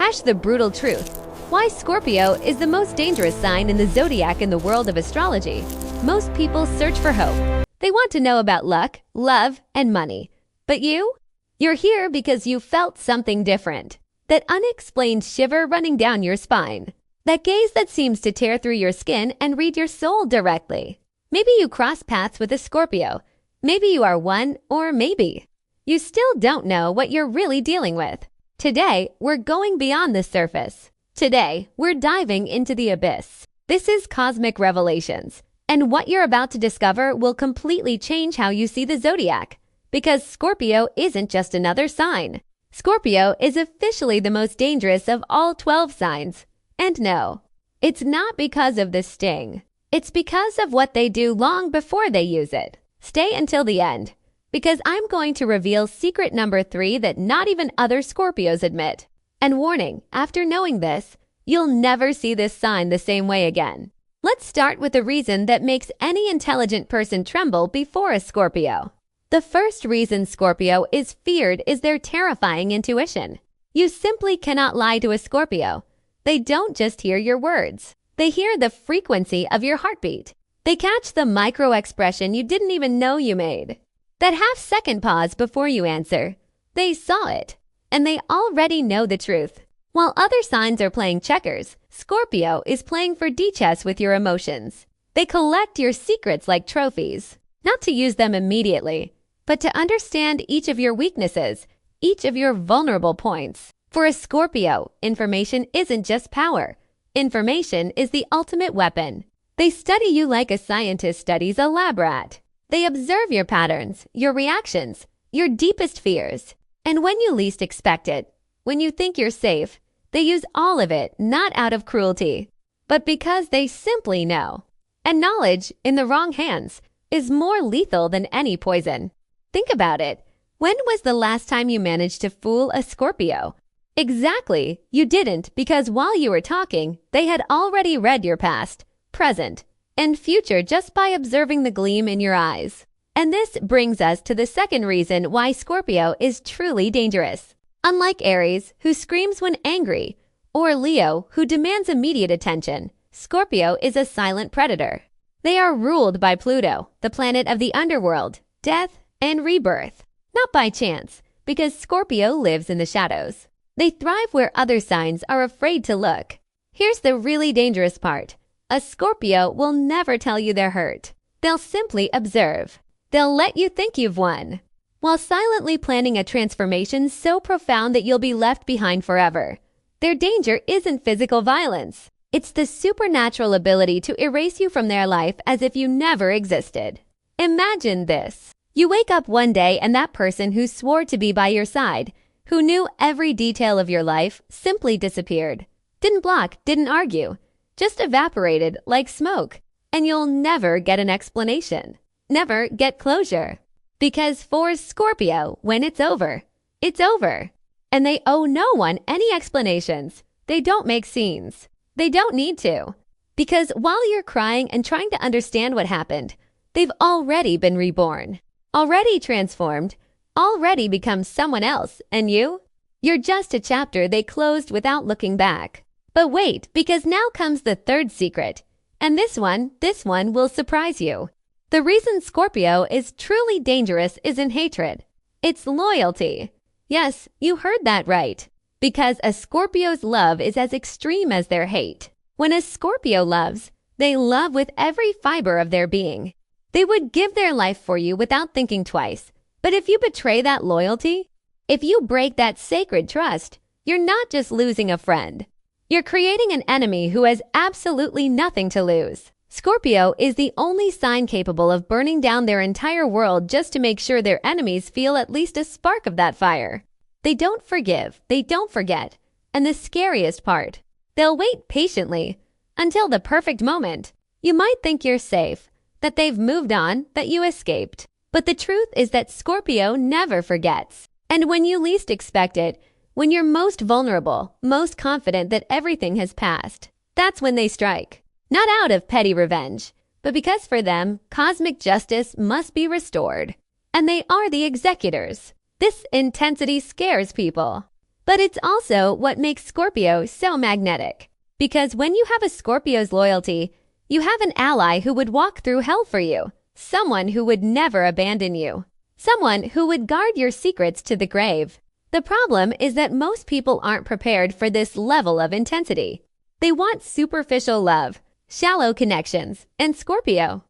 Hash the brutal truth. Why Scorpio is the most dangerous sign in the zodiac in the world of astrology. Most people search for hope. They want to know about luck, love, and money. But you? You're here because you felt something different. That unexplained shiver running down your spine. That gaze that seems to tear through your skin and read your soul directly. Maybe you cross paths with a Scorpio. Maybe you are one, or maybe you still don't know what you're really dealing with. Today, we're going beyond the surface. Today, we're diving into the abyss. This is Cosmic Revelations, and what you're about to discover will completely change how you see the zodiac. Because Scorpio isn't just another sign. Scorpio is officially the most dangerous of all 12 signs. And no, it's not because of the sting. It's because of what they do long before they use it. Stay until the end, because I'm going to reveal secret number 3 that not even other Scorpios admit. And warning, after knowing this, you'll never see this sign the same way again. Let's start with the reason that makes any intelligent person tremble before a Scorpio. The first reason Scorpio is feared is their terrifying intuition. You simply cannot lie to a Scorpio. They don't just hear your words. They hear the frequency of your heartbeat. They catch the micro expression you didn't even know you made. That half-second pause before you answer. They saw it, and they already know the truth. While other signs are playing checkers, Scorpio is playing 4D chess with your emotions. They collect your secrets like trophies, not to use them immediately, but to understand each of your weaknesses, each of your vulnerable points. For a Scorpio, information isn't just power. Information is the ultimate weapon. They study you like a scientist studies a lab rat. They observe your patterns, your reactions, your deepest fears. And when you least expect it, when you think you're safe, they use all of it not out of cruelty, but because they simply know. And knowledge, in the wrong hands, is more lethal than any poison. Think about it. When was the last time you managed to fool a Scorpio? Exactly, you didn't, because while you were talking, they had already read your past, present, and future just by observing the gleam in your eyes. And this brings us to the second reason why Scorpio is truly dangerous. Unlike Aries, who screams when angry, or Leo, who demands immediate attention, Scorpio is a silent predator. They are ruled by Pluto, the planet of the underworld, death, and rebirth. Not by chance, because Scorpio lives in the shadows. They thrive where other signs are afraid to look. Here's the really dangerous part. A Scorpio will never tell you they're hurt. They'll simply observe. They'll let you think you've won, while silently planning a transformation so profound that you'll be left behind forever. Their danger isn't physical violence. It's the supernatural ability to erase you from their life as if you never existed. Imagine this. You wake up one day and that person who swore to be by your side, who knew every detail of your life, simply disappeared. Didn't block, didn't argue. Just evaporated like smoke. And you'll never get an explanation. Never get closure. Because for Scorpio, when it's over, it's over. And they owe no one any explanations. They don't make scenes. They don't need to. Because while you're crying and trying to understand what happened, they've already been reborn. Already transformed. Already become someone else. And you? You're just a chapter they closed without looking back. But wait, because now comes the third secret. And this one will surprise you. The reason Scorpio is truly dangerous isn't hatred. It's loyalty. Yes, you heard that right. Because a Scorpio's love is as extreme as their hate. When a Scorpio loves, they love with every fiber of their being. They would give their life for you without thinking twice. But if you betray that loyalty, if you break that sacred trust, you're not just losing a friend. You're creating an enemy who has absolutely nothing to lose. Scorpio is the only sign capable of burning down their entire world just to make sure their enemies feel at least a spark of that fire. They don't forgive, they don't forget. And the scariest part, they'll wait patiently until the perfect moment. You might think you're safe, that they've moved on, that you escaped. But the truth is that Scorpio never forgets. And when you least expect it, when you're most vulnerable, most confident that everything has passed, that's when they strike. Not out of petty revenge, but because for them, cosmic justice must be restored. And they are the executors. This intensity scares people. But it's also what makes Scorpio so magnetic. Because when you have a Scorpio's loyalty, you have an ally who would walk through hell for you, someone who would never abandon you, someone who would guard your secrets to the grave. The problem is that most people aren't prepared for this level of intensity. They want superficial love, shallow connections, and Scorpio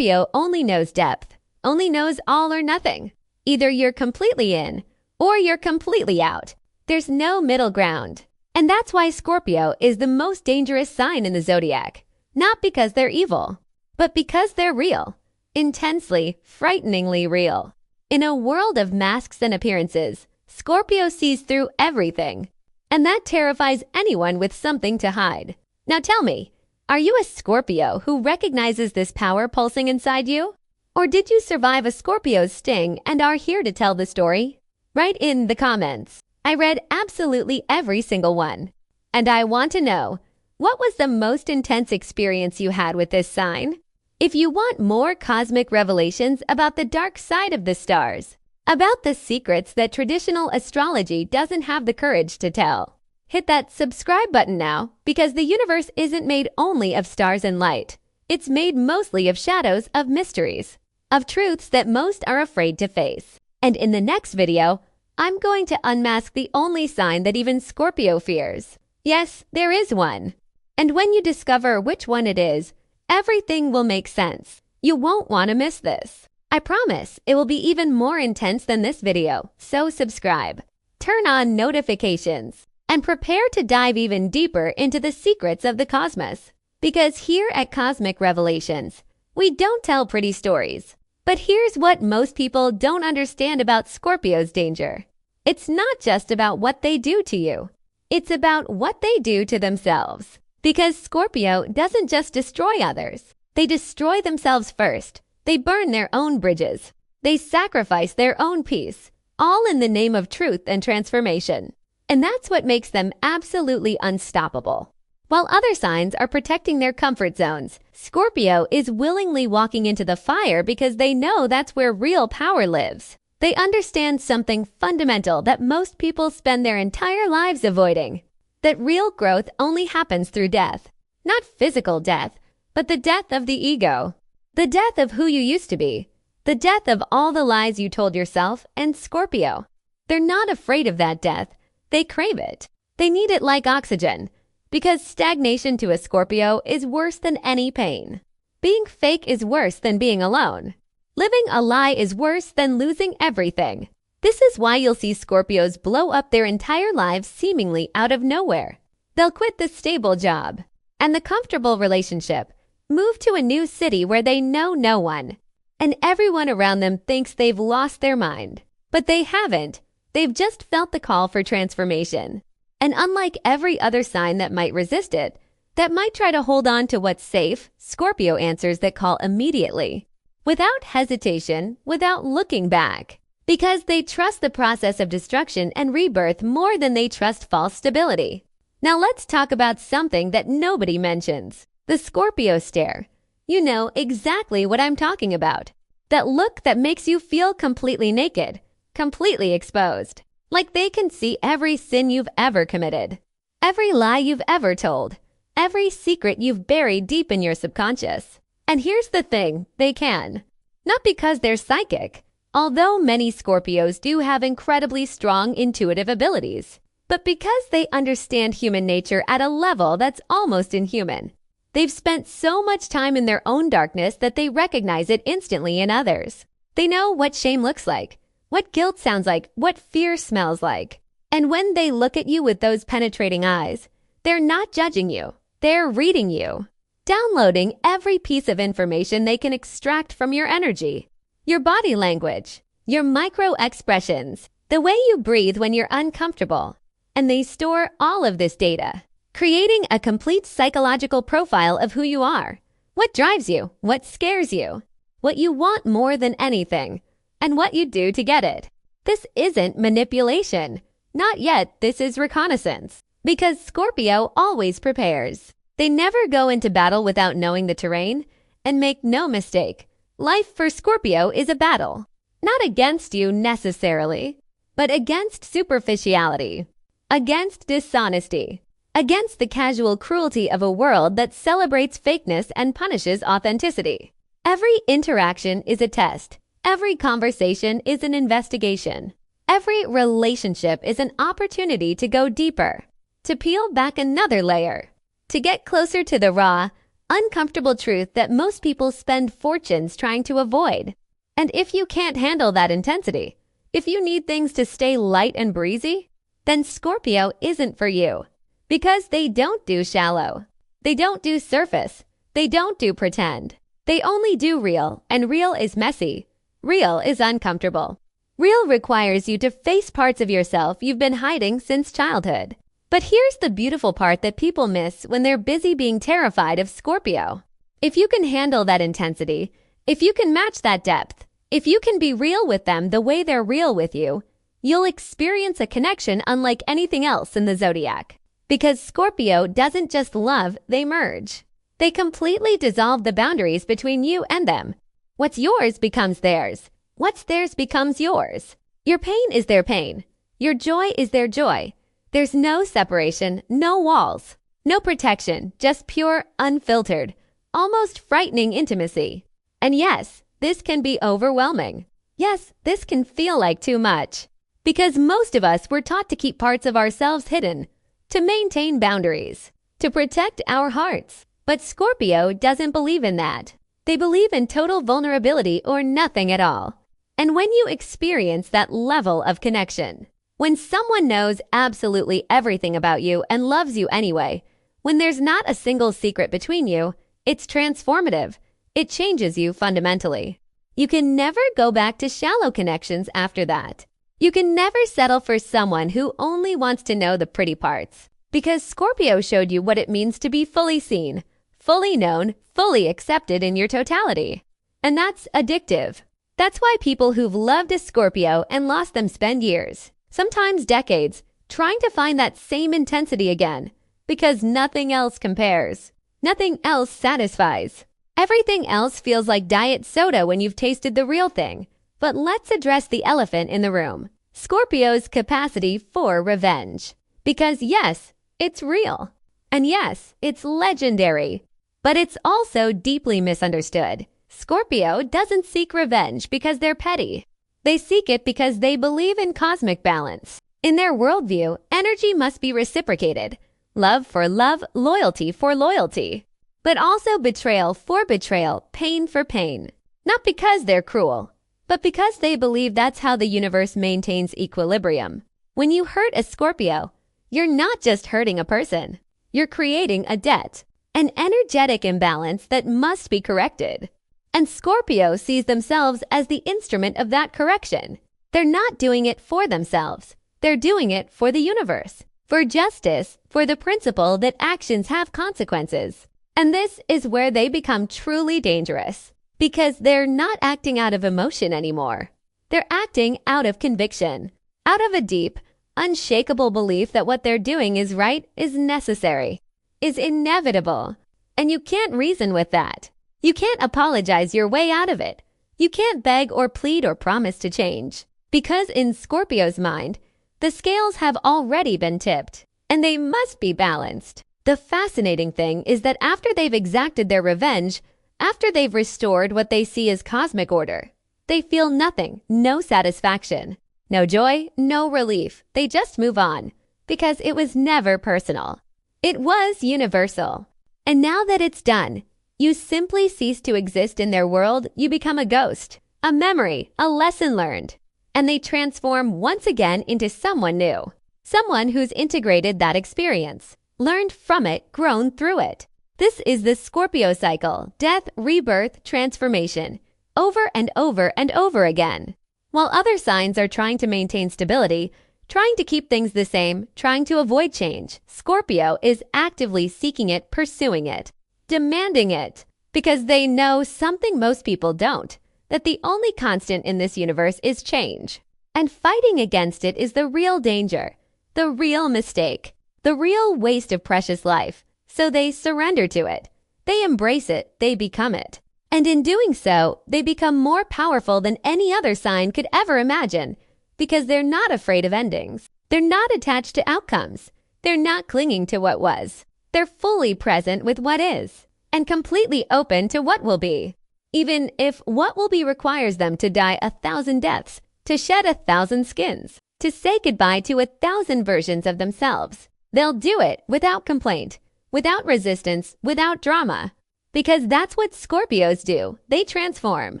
only knows depth, only knows all or nothing. Either you're completely in, or you're completely out. There's no middle ground. And that's why Scorpio is the most dangerous sign in the zodiac. Not because they're evil, but because they're real. Intensely, frighteningly real. In a world of masks and appearances, Scorpio sees through everything. And that terrifies anyone with something to hide. Now tell me, are you a Scorpio who recognizes this power pulsing inside you? Or did you survive a Scorpio's sting and are here to tell the story? Write in the comments. I read absolutely every single one. And I want to know, what was the most intense experience you had with this sign? If you want more cosmic revelations about the dark side of the stars, about the secrets that traditional astrology doesn't have the courage to tell, hit that subscribe button now, because the universe isn't made only of stars and light. It's made mostly of shadows, of mysteries, of truths that most are afraid to face. And in the next video, I'm going to unmask the only sign that even Scorpio fears. Yes, there is one. And when you discover which one it is, everything will make sense. You won't want to miss this. I promise it will be even more intense than this video, so subscribe, turn on notifications, and prepare to dive even deeper into the secrets of the cosmos. Because here at Cosmic Revelations, we don't tell pretty stories. But here's what most people don't understand about Scorpio's danger. It's not just about what they do to you. It's about what they do to themselves. Because Scorpio doesn't just destroy others. They destroy themselves first. They burn their own bridges. They sacrifice their own peace, all in the name of truth and transformation. And that's what makes them absolutely unstoppable. While other signs are protecting their comfort zones, Scorpio is willingly walking into the fire because they know that's where real power lives. They understand something fundamental that most people spend their entire lives avoiding. That real growth only happens through death. Not physical death, but the death of the ego. The death of who you used to be. The death of all the lies you told yourself and Scorpio. They're not afraid of that death. They crave it. They need it like oxygen. Because stagnation to a Scorpio is worse than any pain. Being fake is worse than being alone. Living a lie is worse than losing everything. This is why you'll see Scorpios blow up their entire lives seemingly out of nowhere. They'll quit the stable job and the comfortable relationship, move to a new city where they know no one, and everyone around them thinks they've lost their mind. But they haven't. They've just felt the call for transformation. And unlike every other sign that might resist it, that might try to hold on to what's safe, Scorpio answers that call immediately, without hesitation, without looking back, because they trust the process of destruction and rebirth more than they trust false stability. Now let's talk about something that nobody mentions, the Scorpio stare. You know exactly what I'm talking about. That look that makes you feel completely naked, completely exposed. Like they can see every sin you've ever committed, every lie you've ever told, every secret you've buried deep in your subconscious. And here's the thing, they can. Not because they're psychic, although many Scorpios do have incredibly strong intuitive abilities, but because they understand human nature at a level that's almost inhuman. They've spent so much time in their own darkness that they recognize it instantly in others. They know what shame looks like, what guilt sounds like, what fear smells like. And when they look at you with those penetrating eyes, they're not judging you. They're reading you, downloading every piece of information they can extract from your energy, your body language, your micro expressions, the way you breathe when you're uncomfortable. And they store all of this data, creating a complete psychological profile of who you are, what drives you, what scares you, what you want more than anything, and what you do to get it. This isn't manipulation. Not yet, this is reconnaissance. Because Scorpio always prepares. They never go into battle without knowing the terrain. And make no mistake, life for Scorpio is a battle. Not against you necessarily, but against superficiality. against dishonesty, against the casual cruelty of a world that celebrates fakeness and punishes authenticity. Every interaction is a test. Every conversation is an investigation. Every relationship is an opportunity to go deeper, to peel back another layer, to get closer to the raw, uncomfortable truth that most people spend fortunes trying to avoid. And if you can't handle that intensity, if you need things to stay light and breezy, then Scorpio isn't for you. Because they don't do shallow. They don't do surface. They don't do pretend. They only do real, and real is messy. Real is uncomfortable. Real requires you to face parts of yourself you've been hiding since childhood. But here's the beautiful part that people miss when they're busy being terrified of Scorpio. If you can handle that intensity, if you can match that depth, if you can be real with them the way they're real with you, you'll experience a connection unlike anything else in the Zodiac. Because Scorpio doesn't just love, they merge. They completely dissolve the boundaries between you and them. What's yours becomes theirs. What's theirs becomes yours. Your pain is their pain. Your joy is their joy. There's no separation, no walls, no protection, just pure, unfiltered, almost frightening intimacy. And yes, this can be overwhelming. Yes, this can feel like too much. Because most of us were taught to keep parts of ourselves hidden, to maintain boundaries, to protect our hearts. But Scorpio doesn't believe in that. They believe in total vulnerability or nothing at all. And when you experience that level of connection, when someone knows absolutely everything about you and loves you anyway, when there's not a single secret between you, it's transformative. It changes you fundamentally. You can never go back to shallow connections after that. You can never settle for someone who only wants to know the pretty parts. Because Scorpio showed you what it means to be fully seen, fully known, fully accepted in your totality. And that's addictive. That's why people who've loved a Scorpio and lost them spend years, sometimes decades, trying to find that same intensity again. Because nothing else compares. Nothing else satisfies. Everything else feels like diet soda when you've tasted the real thing. But let's address the elephant in the room. Scorpio's capacity for revenge. Because yes, it's real. And yes, it's legendary. But it's also deeply misunderstood. Scorpio doesn't seek revenge because they're petty. They seek it because they believe in cosmic balance. In their worldview, energy must be reciprocated. Love for love, loyalty for loyalty. But also betrayal for betrayal, pain for pain. Not because they're cruel, but because they believe that's how the universe maintains equilibrium. When you hurt a Scorpio, you're not just hurting a person. You're creating a debt, an energetic imbalance that must be corrected. And Scorpio sees themselves as the instrument of that correction. They're not doing it for themselves. They're doing it for the universe, for justice, for the principle that actions have consequences. And this is where they become truly dangerous, because they're not acting out of emotion anymore. They're acting out of conviction, out of a deep, unshakable belief that what they're doing is right, is necessary, is inevitable. And you can't reason with that. You can't apologize your way out of it. You can't beg or plead or promise to change. Because in Scorpio's mind, the scales have already been tipped, and they must be balanced. The fascinating thing is that after they've exacted their revenge, after they've restored what they see as cosmic order, they feel nothing, no satisfaction, no joy, no relief. They just move on, because it was never personal. It was universal. And now that it's done, you simply cease to exist in their world. You become a ghost, a memory, a lesson learned. And they transform once again into someone new, someone who's integrated that experience, learned from it, grown through it. This is the Scorpio cycle, death, rebirth, transformation, over and over and over again. While other signs are trying to maintain stability, trying to keep things the same, trying to avoid change, Scorpio is actively seeking it, pursuing it, demanding it, because they know something most people don't, that the only constant in this universe is change. And fighting against it is the real danger, the real mistake, the real waste of precious life. So they surrender to it. They embrace it. They become it. And in doing so, they become more powerful than any other sign could ever imagine, because they're not afraid of endings. They're not attached to outcomes. They're not clinging to what was. They're fully present with what is and completely open to what will be. Even if what will be requires them to die 1,000 deaths, to shed 1,000 skins, to say goodbye to 1,000 versions of themselves, they'll do it without complaint, without resistance, without drama. Because that's what Scorpios do. They transform.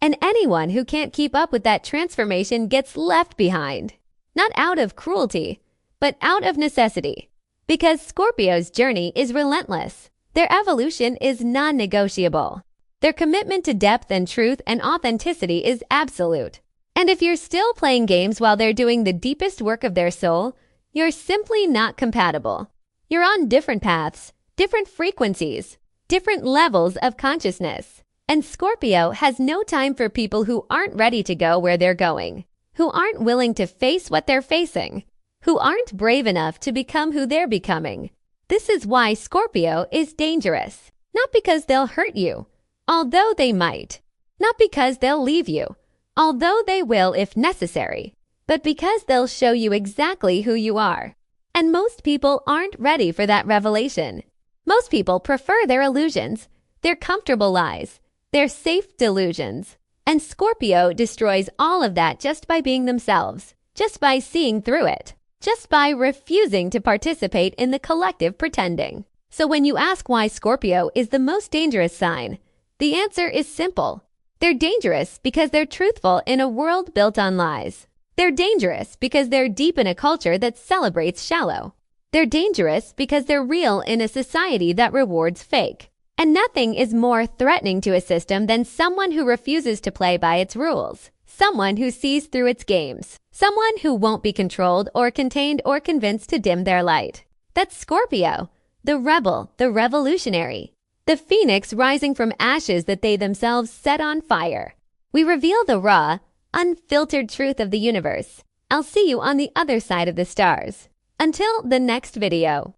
And anyone who can't keep up with that transformation gets left behind. Not out of cruelty, but out of necessity. Because Scorpio's journey is relentless. Their evolution is non-negotiable. Their commitment to depth and truth and authenticity is absolute. And if you're still playing games while they're doing the deepest work of their soul, you're simply not compatible. You're on different paths, different frequencies, different levels of consciousness. And Scorpio has no time for people who aren't ready to go where they're going, who aren't willing to face what they're facing, who aren't brave enough to become who they're becoming. This is why Scorpio is dangerous. Not because they'll hurt you, although they might. Not because they'll leave you, although they will if necessary, but because they'll show you exactly who you are. And most people aren't ready for that revelation. Most people prefer their illusions, their comfortable lies, their safe delusions. And Scorpio destroys all of that just by being themselves, just by seeing through it, just by refusing to participate in the collective pretending. So when you ask why Scorpio is the most dangerous sign, the answer is simple. They're dangerous because they're truthful in a world built on lies. They're dangerous because they're deep in a culture that celebrates shallow. They're dangerous because they're real in a society that rewards fake. And nothing is more threatening to a system than someone who refuses to play by its rules. Someone who sees through its games. Someone who won't be controlled or contained or convinced to dim their light. That's Scorpio, the rebel, the revolutionary. The phoenix rising from ashes that they themselves set on fire. We reveal the raw, unfiltered truth of the universe. I'll see you on the other side of the stars. Until the next video.